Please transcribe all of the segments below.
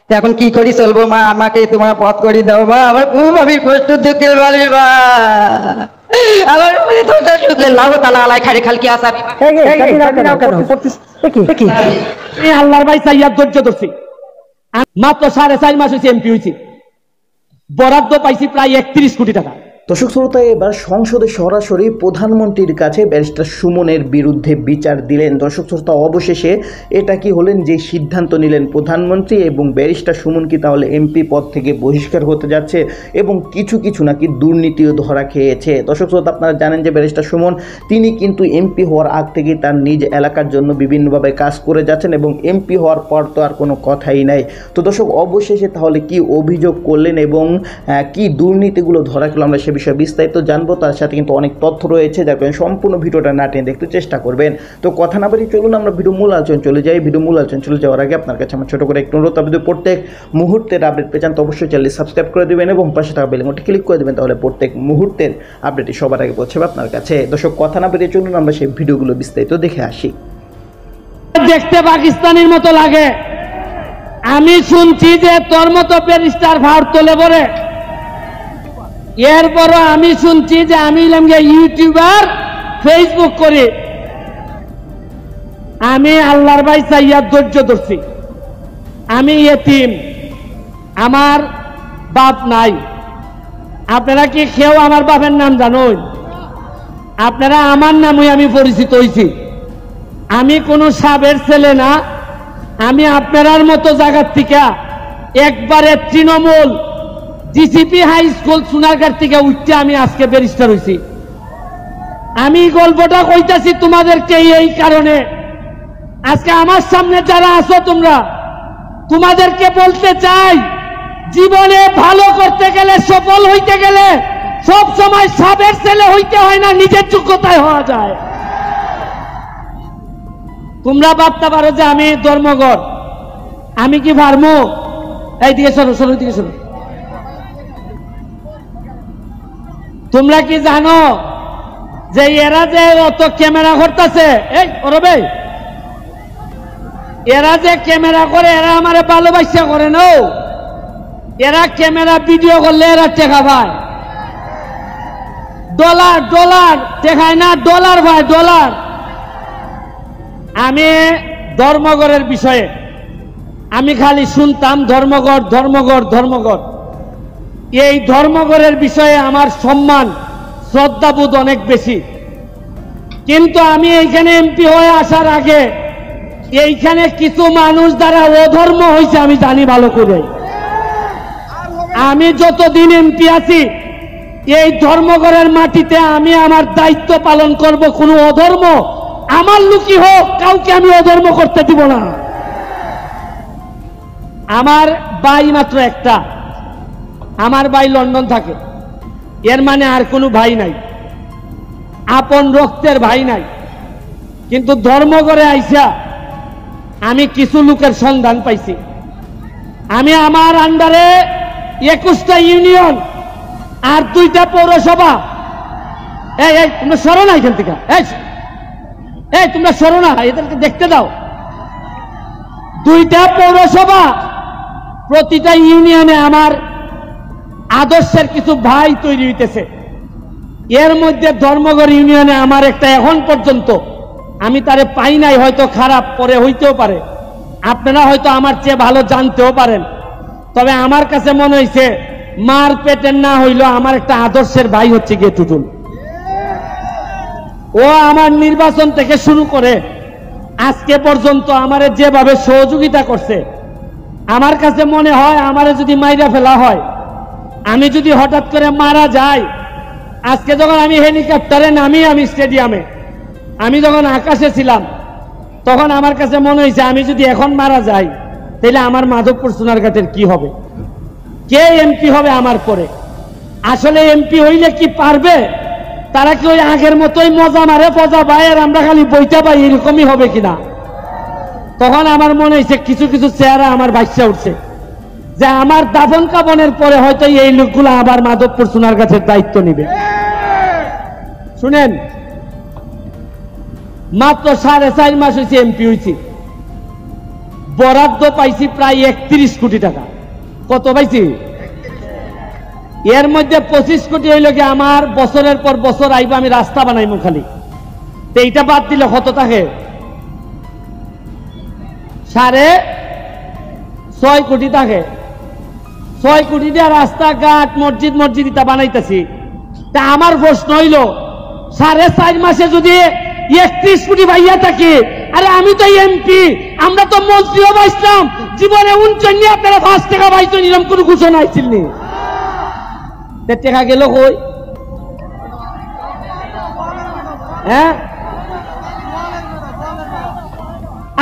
এখন কি করি চলবো মা, আমাকে তোমার পথ করে দাও মা, আমার খুব আমি কষ্ট দুঃখের বাড়ি মা, আমার লাভ তালা আলাই খাড়ি খালকি আসাবি আল্লাহর ভাই সাইয়াদ ধৈর্য ধরছি, মাত্র 4.5 মাস হয়েছে এমপি হয়েছি, বরাদ্দ পাইছি প্রায় 31 কোটি টাকা। দর্শক শ্রোতা, এবার সংসদে সরাসরি প্রধানমন্ত্রীর কাছে ব্যারিস্টার সুমনের বিরুদ্ধে বিচার দিলেন। দর্শক শ্রোতা, অবশেষে এটা কি হলেন যে সিদ্ধান্ত নিলেন প্রধানমন্ত্রী, এবং ব্যারিস্টার সুমন কি তাহলে এমপি পদ থেকে বহিষ্কার হতে যাচ্ছে, এবং কিছু নাকি দুর্নীতিও ধরা খেয়েছে। দর্শক শ্রোতা, আপনারা জানেন যে ব্যারিস্টার সুমন তিনি কিন্তু এমপি হওয়ার আগ থেকে তার নিজ এলাকার জন্য বিভিন্নভাবে কাজ করে যাচ্ছেন, এবং এমপি হওয়ার পর তো আর কোনো কথাই নাই। তো দর্শক, অবশেষে তাহলে কি অভিযোগ করলেন এবং কি দুর্নীতিগুলো ধরা খেলো, আমরা সে বিষয়ে বিস্তারিত জানবো। তার সাথে কিন্তু অনেক তথ্য রয়েছে, যার কারণে সম্পূর্ণ ভিডিওটা না টেনে দেখতে চেষ্টা করবেন। তো কথা না বাড়িয়ে চলুন আমরা ভিডিও মূল আলোচনা চলে যাই। ভিডিও মূল আলোচনা চলে যাওয়ার আগে আপনার কাছে আমার ছোট করে একটু অনুরোধ, আপনি প্রত্যেক মুহূর্তের আপডেট পেয়ে যান তো অবশ্যই চ্যানেলটি সাবস্ক্রাইব করে দেবেন এবং পাশে থাকা বেল আইকনটি ক্লিক করে দেবেন, তাহলে প্রত্যেক মুহূর্তের আপডেটটি সবার আগে পৌঁছাবে আপনার কাছে। দর্শক, কথা না বাড়িয়ে চলুন আমরা সেই ভিডিওগুলো বিস্তারিত দেখে আসি। দেখতে পাকিস্তানের মতো লাগে। আমি শুনছি যে তোর মতো ব্যারিস্টার ভার তোলে পরে, এরপরও আমি শুনছি যে আমি ইউটিউবার, ফেসবুক করি। আমি আল্লাহর ভাই সাইয়াদ ধৈর্য ধরছি, আমি এতিম, আমার বাপ নাই। আপনারা কি কেউ আমার বাপের নাম জানেন? আপনারা আমার নামই আমি পরিচিত হয়েছি। আমি কোনো সাবের ছেলে না, আমি আপনার মতো জায়গার থেকে একবারে Trinamool GCP high school Sonarghat থেকে উঠতে আমি আজকে ব্যারিস্টার হয়েছি। আমি গল্পটা কইতাছি তোমাদেরকে এই কারণে, আজকে আমার সামনে যারা আছো তোমরা, তোমাদেরকে বলতে চাই, জীবনে ভালো করতে গেলে, সফল হইতে গেলে সব সময় সাবের ছেলে হইতে হয় না, নিজের যোগ্যতায় হওয়া যায়। তোমরা ভাবতে পারো যে আমি ধর্মঘট, আমি কি পারবো? এই দিকে সরো, সরো দিকে সরো। তোমরা কি জানো যে এরা যে অত ক্যামেরা করতেছে, এই ওরবে এরা যে ক্যামেরা করে, এরা আমারে ভালোবাসা করে না, এরা ক্যামেরা ভিডিও করলে এরা টাকা পায়, ডলার ডলার দেখায় না, ডলার ভাই ডলার। আমি ধর্মঘটের বিষয়ে আমি খালি শুনতাম ধর্মঘট ধর্মঘট ধর্মঘট। এই ধর্মঘটের বিষয়ে আমার সম্মান শ্রদ্ধাবোধ অনেক বেশি, কিন্তু আমি এইখানে এমপি হয়ে আসার আগে এইখানে কিছু মানুষ দ্বারা অধর্ম হয়েছে আমি জানি ভালো করে। আমি যতদিন এমপি আছি এই ধর্মঘটের মাটিতে আমি আমার দায়িত্ব পালন করব। কোনো অধর্ম আমার লুকি হোক, কাউকে আমি অধর্ম করতে দিব না। আমার ভাই মাত্র একটা, আমার ভাই লন্ডন থাকে, এর মানে আর কোনো ভাই নাই, আপন রক্তের ভাই নাই। কিন্তু ধর্মঘটে আইসা আমি কিছু লোকের সন্ধান পাইছি। আমি আমার আন্ডারে 21টা ইউনিয়ন আর 2টা পৌরসভা, এই তোমরা সরো না এখান থেকে, এই তোমরা সরো না, এদেরকে দেখতে দাও। 2টা পৌরসভা, প্রতিটা ইউনিয়নে আমার আদর্শের কিছু ভাই তৈরি হইতেছে। এর মধ্যে ধর্মঘট ইউনিয়নে আমার একটা, এখন পর্যন্ত আমি তারে পাই নাই, হয়তো খারাপ পরে হইতেও পারে, আপনারা হয়তো আমার চেয়ে ভালো জানতেও পারেন, তবে আমার কাছে মনে হয়েছে মার পেটের না হইল আমার একটা আদর্শের ভাই হচ্ছে গিয়ে টুটুল। ও আমার নির্বাচন থেকে শুরু করে আজকে পর্যন্ত আমারে যেভাবে সহযোগিতা করছে, আমার কাছে মনে হয় আমারে যদি মাইরা ফেলা হয়, আমি যদি হঠাৎ করে মারা যাই, আজকে যখন আমি হেলিকপ্টারে নামি, আমি স্টেডিয়ামে, আমি যখন আকাশে ছিলাম, তখন আমার কাছে মনে হয়েছে আমি যদি এখন মারা যাই তাহলে আমার মাধবপুর সোনারঘাটের কি হবে, কে এমপি হবে আমার পরে। আসলে এমপি হইলে কি পারবে? তারা কি ওই আগের মতোই মজা মারে, পজা পায় আর আমরা খালি বইটা পাই, এরকমই হবে কিনা? তখন আমার মনে হয়েছে কিছু কিছু চেহারা আমার বাচ্চা উঠছে, যে আমার দাফন কাফনের পরে হয়তো এই লোকগুলো আবার মাধবপুর সোনারঘাটের দায়িত্ব নিবে। শুনেন, মাত্র 4.5 মাস হয়েছে এমপি হয়েছি, বরাদ্দ পাইছি প্রায় 31 কোটি টাকা। কত পাইছি? এর মধ্যে 25 কোটি হইল কি আমার বছরের পর বছর আইব আমি রাস্তা বানাইমু খালি। তো এইটা বাদ দিলে কত থাকে? 6.5 কোটি থাকে। 6 কোটি দিয়ে রাস্তাঘাট মসজিদ ইটা বানাইতেছি। তা আমার প্রশ্ন হইল 4.5 মাসে যদি 31 কোটি ভাইয়া থাকে, আরে আমি তো এমপি, আমরা তো মন্ত্রীও পাইছিলাম, জীবনে 49 আপনারা 5 টাকা পাইছেন, এরকম কোনো ঘোষণা আইছিল নি? টাকা গেল কই? হ্যাঁ,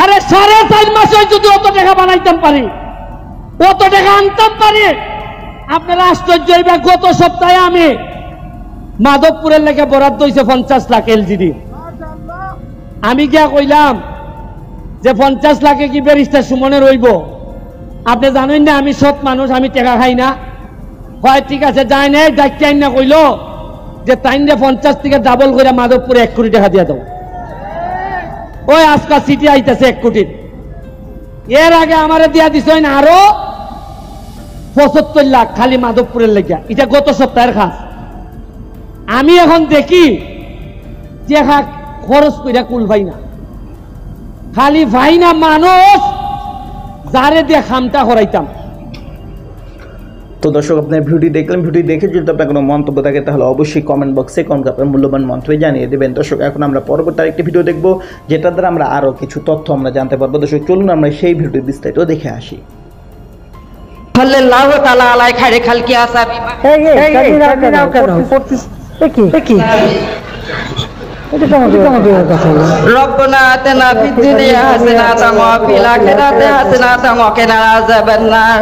আরে 4.5 মাসে যদি অত টাকা বানাইতাম পারি, অত টাকা আনতাম পারি, আপনারা আশ্চর্য হইবে। গত সপ্তাহে আমি মাধবপুরের লেগে বরাদ্দ হয়েছে 50 লাখ এলজিডি। আমি গিয়া কইলাম যে 50 লাখে কি ব্যারিস্টার সুমনের হইব? আপনি জানেন না আমি সৎ মানুষ, আমি টাকা খাই না। হয় ঠিক আছে, যায় না, ডাক্তার না কইল যে তাইনে 50 থেকে ডাবল করে মাধবপুরে 1 কোটি টাকা দিয়ে দাও। ওই আজকাল সিটি আইতেছে 1 কোটির। এর আগে আমারে দিয়া দিছে না আরো 75 লাখ খালি মাধবপুরের লেগে। এটা গত সপ্তাহের খাস। আমি এখন দেখি যে খরচ কইরা কুল ভাই না, খালি ভাই না মানুষ যারে দিয়ে খামটা করাইতাম। তো দর্শক, আপনার ভিডিও দেখলেন, ভিডিও দেখে যদি আপনার কোনো মন্তব্য থাকে তাহলে অবশ্যই কমেন্ট বক্সে আপনার মূল্যবান মন্তব্য জানিয়ে দেবেন। দর্শক, এখন আমরা পরবর্তী আরেকটি ভিডিও দেখব, যেটার দ্বারা আমরা আরও কিছু তথ্য আমরা জানতে পারবো। দর্শক, চলুন আমরা সেই ভিডিও বিস্তারিত দেখে আসি। সাল্লাল্লাহু তাআলা আলাই খাইরে খালকি আসাবি রব্বানা আতিনা ফিদ দুনিয়া হাসানাতান ওয়া ফিল আখিরাতি হাসানাতান ওয়া কিনা আযাবান নার।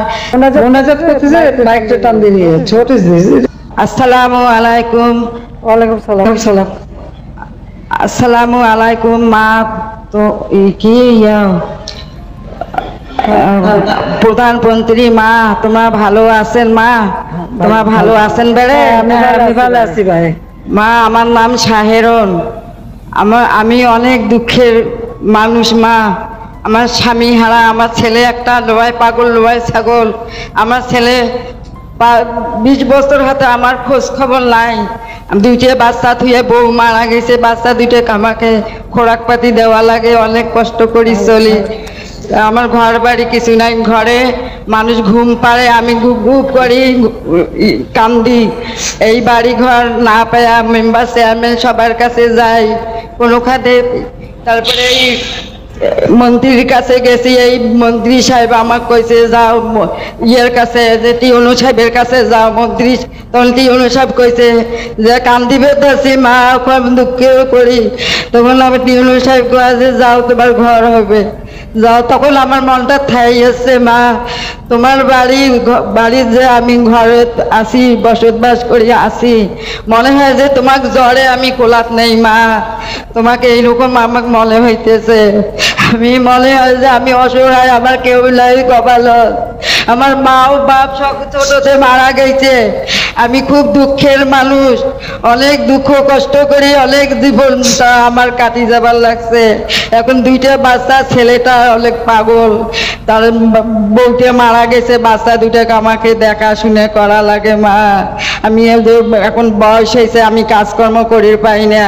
মোনাজাত করতেছে, মাইকটা টান দিয়ে ছোট আসসালামু আলাইকুম। ওয়ালাইকুম সালাম। আসসালামু আলাইকুম মা। তো কি প্রধানমন্ত্রী মা, তোমরা ভালো আছেন মা? তোমরা ভালো আছেন বেড়ে? আমি ভালো আছি ভাই। মা, আমার নাম শাহেরন। আমি অনেক দুঃখের মানুষ মা। আমার স্বামী হারা, আমার ছেলে একটা লোয়াই পাগল, লোয়াই ছাগল। আমার ছেলে 20 বছর হাতে আমার খোঁজ খবর নাই। 2টে বাচ্চা থুয়ে বউ মারা গেছে। বাচ্চা 2টে আমাকে খোরাক পাতি দেওয়া লাগে, অনেক কষ্ট করি চলি। আমার ঘর বাড়ি কিছু নাই, ঘরে মানুষ ঘুম পাড়ে, আমি গুপ গুপ করি, কান্দি। এই বাড়ি ঘর না পায়া মেম্বার চেয়ারম্যান সবার কাছে যাই কোনো খাতে। তারপরে এই মন্ত্রীর কাছে গেছি, এই মন্ত্রী সাহেব আমাকে কইছে যাও ইয়ের কাছে, যে টিউনু সাহেবের কাছে যাও মন্ত্রী। তখন টিউনু সাহেব কইছে যে কান্দিবে ধরছি মা, খুব দুঃখ করি। তখন আমি টিউনু সাহেব কয়ে যে যাও তোমার ঘর হবে, যাও। তখন আমার মনটা ঠাই আছে মা, তোমার বাড়ি যে আমি ঘরে আসি, বসবাস করি আসি, মনে হয় যে তোমাকে জ্বরে আমি কোলাত নেই মা। তোমাকে এইরকম আমাকে মনে হইতেছে। আমি মনে হয় যে আমি অসহায়, আমার কেউ নাই কপালত। আমার মা ও বাপ সব ছোটতে মারা গেছে। আমি খুব দুঃখের মানুষ, অনেক দুঃখ কষ্ট করি, অনেক জীবনটা আমার কাটি যাবার লাগছে। এখন 2টে বাচ্চা, ছেলেটা অনেক পাগল, তার বউটা মারা গেছে, বাচ্চা 2টাকে আমাকে দেখাশুনে করা লাগে মা। আমি এখন বয়স হয়েছে, আমি কাজকর্ম করি পাই না,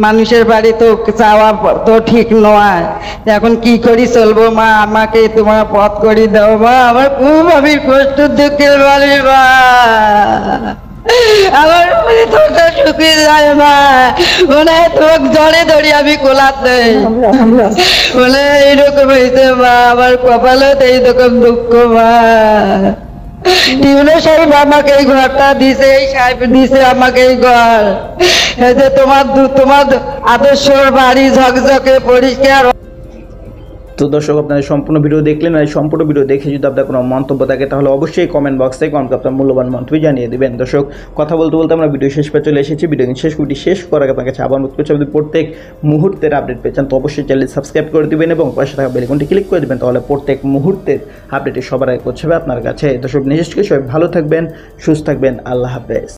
মানুষের বাড়ি তো চাওয়া তো ঠিক নয়। এখন কি করি চলবো মা, আমাকে তোমার পথ করে দাও মা। আমার খুব আমি কষ্ট দুঃখের বাড়ি মা, আমার তোটা শুকিয়ে যায় মা। মনে হয় তোমাকে জড়ে ধরি আমি কোলাত নেই, বলে এইরকম হয়েছে মা। আমার কপালত এইরকম দুঃখ মা। টিউনো সাহেব আমাকে এই ঘরটা দিছে, এই সাহেব দিছে আমাকে এই ঘর। এই যে তোমার আদর্শর বাড়ি ঝকঝকে পরিষ্কার। তো দর্শক, আপনারা সম্পূর্ণ ভিডিও দেখলেন, আর এই সম্পূর্ণ ভিডিও দেখে যদি আপনার কোনো মন্তব্য থাকে তাহলে অবশ্যই কমেন্ট বক্সে আপনার মূল্যবান মন্তব্য জানিয়ে দেবেন। দর্শক, কথা বলতে বলতে আমরা ভিডিও শেষ পে চলে এসেছি। ভিডিও শেষ করার আপনার কাছে আবার অনুরোধ করছি, যদি প্রত্যেক মুহূর্তের আপডেট পেয়েছেন তো অবশ্যই চ্যানেল সাবস্ক্রাইব করে দিবেন এবং পাশে থাকা বেল আইকনটি ক্লিক করে দিবেন, তাহলে প্রত্যেক মুহূর্তের আপডেটটি সবার আগে পৌঁছাবে আপনার কাছে। দর্শক, বিশেষ করে সবাই ভালো থাকবেন, সুস্থ থাকবেন। আল্লাহ হাফেজ।